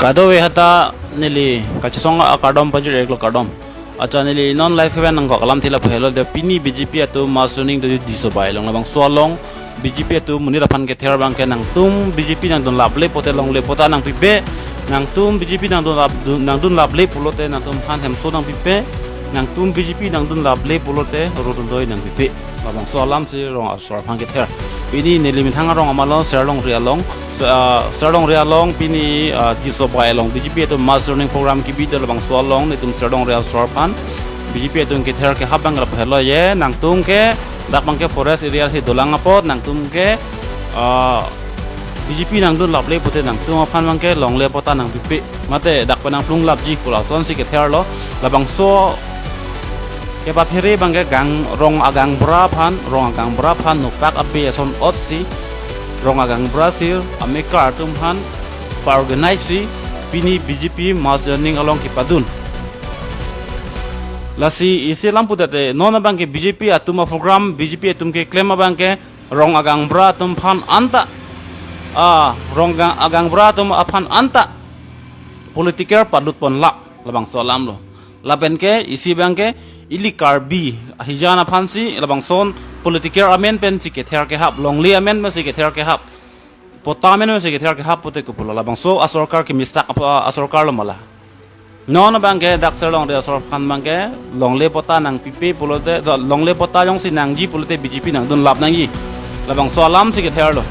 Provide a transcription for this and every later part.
Kado hata nili kachisonga akadom pajir eklo kadom acha nili non life event nang kalam thila phelo de pini BJP atu masuning de diso bailong labang swalong BJP atu munira pan ke ther bang ke nang tum BJP nang don lable pote long le pota nang pipe nang tum BJP nang don lable pulote nang tum han hem so nang pipe nang tum BJP nang don lable pulote rodon doi nang pipe labang swalam si rong asor pan ke ther ini nili min hanga rong amalong serlong rialong Serdong Rialong pini diso bailong BJP itu mass learning program ki bidal bang swalong nitum Serdong Rial Sorpan BJP itu ki ther ke habang la phelo ye nang tung ke dak bang ke forest area hi dolang apot nang tum ke BJP nang dun laple pute nang tum aphan bang ke long le pota nang bipi mate dak panang plung lap ji kula son si ke ther lo labang so ke ba phere bang ke gang rong agang bra phan nupak abe son otsi rong agang Brazil Amerika atumhan organize pini BJP mass journey along kipadun lasi isi lampu date nona bangke BJP atuma program BJP atum ke claim bangke rong agang bra tumhan anta rong agang bra tum aphan anta politiker padut pon labang solam lo laben ke isi bangke ili karbi hijana phansi labang son politiker amen pen si ke ther ke hap longli amen ma si ke ther ke hap potamen ma si ke ther ke hap pote ko pulo labang so asorkar ke mistak asorkar lo mala non bangke dak serlong de asor khan bangke longle pota nang pipe pulote longle pota jong si nangji pulote BJP nang dun lap nangi labang so alam si ke ther lo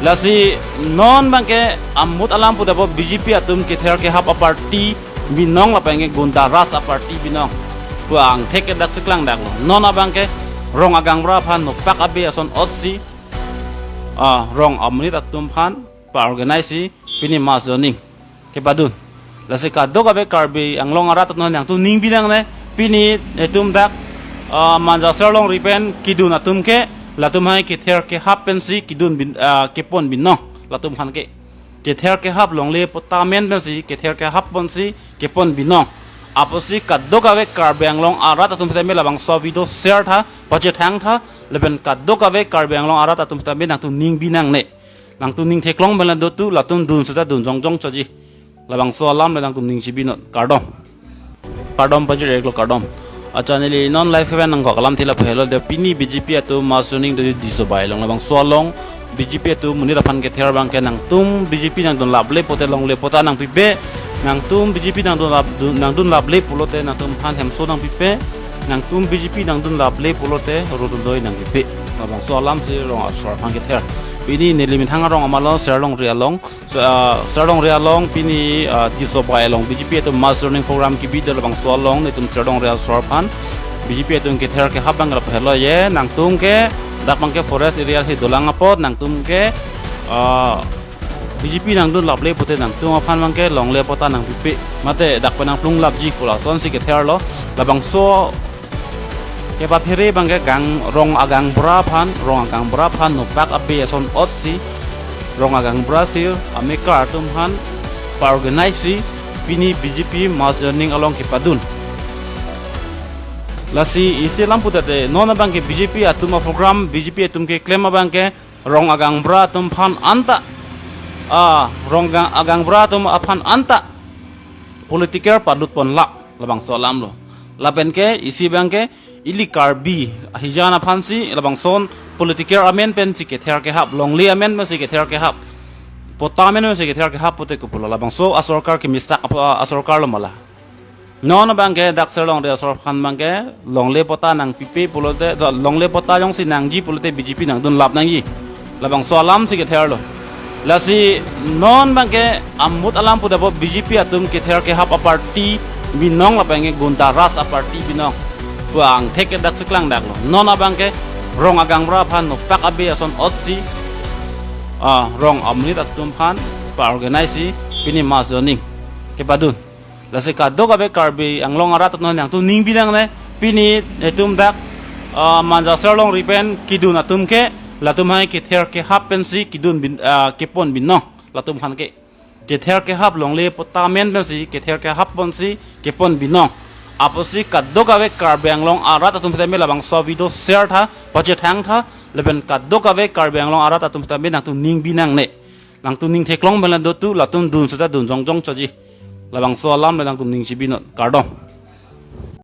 lasi non bangke amut alam puda bo BJP atum ke ther ke hap a party binong lapenge gunda ras a party binong buang teke dak seklang dak lo non bangke rong agang bra phan nupak abe ason otsi rong amnit atum phan pa organize pini mass journey ke badun lasi ka dog abe karbi ang long arat non yang tu ning binang ne pini etum dak manja serlong ripen kidun atum ke latum hai ke ther ke happen si kidun bin ke pon bin no latum khan ke ther ke hap long le potamen si ke ther ke hap pon si ke pon bin no aposi kadokawe karbenglong arat atum phtame labang so video share tha pache thang tha leben kadokawe karbenglong arat atum phtame nang tu ning binang ne nang tu ning theklong belan do tu latum dun suda dun jong choji labang so alam nang tu ning chibino kardom pache eklo kardom acha neli non life event nang kalam thila phelo de pini BJP atu masuning de diso bailong labang so long BJP atu munira phan ke ther bang ke nang tum BJP nang don lable pote long le pota nang pibe nang tum BJP nang dun lable pulote nang tum phan hem so nang pipe nang tum BJP nang dun lable pulote rodon doi nang pipe labang so alam si rong asor phan ke ther pini nelimin hanga rong amalo serlong rialong pini diso bailong BJP atu mass learning program ki bidal labang so long nitum serlong rial sor phan BJP atu ke ther ke habang la phelo ye nang tum ke dak bang ke forest area hi dolang apot nang tum ke BJP nang dun lable pute nang tum aphan bangke longle pota nang pipi mate dak panang plung lap ji kula son si ke ther lo labang so ke ba phere bangke gang rong agang bra phan nupak abe son otsi rong agang Brazil Amerika atum han pa organize pini BJP mass journey along kipadun lasi isi lampu date nona bangke BJP atuma program BJP atum ke claim bangke rong agang bra tum phan anta rong agang bra tum aphan anta politiker padut pon labang solam lo laben ke isi bangke ili karbi hijana phansi labang son politiker amen pen si ke ther ke hap longli amen ma si ke ther ke hap potamen ma si ke ther ke hap pote ko pulo labang so asorkar ke mistak asorkar lo mala non bangke dak serlong de asor khan bangke longle pota nang pipe pulote longle pota jong si nangji pulote BJP nang dun lap nangi labang so alam si ke ther lo lasi non bangke amut alam puda bo BJP atum ke ther ke hap a party binong lapenge gunta ras a party binong buang teke dak seklang dak lo non bangke rong agang bra phan nupak abe ason otsi rong amnit atum phan pa organize pini mass journey ke badun lasi ka dog abe karbi ang long arat non yang tu ning binang ne pini etum dak manja serlong ripen kidun atum ke latum hai ke ther ke hap pen si kidun bin ke pon bin no latum khan ke ther ke hap longle potamen pen si ke ther ke hap pon si ke pon bin no aposi kadokawe karbeng long arat atum phtame labang so video share tha pache thang tha leben kadokawe karbeng long arat atum phtame nang tu ning binang ne lang tu ning theklong belan do tu la tum dun suda dun jong jong chaji labang so lam lang tum ning chibi no kardong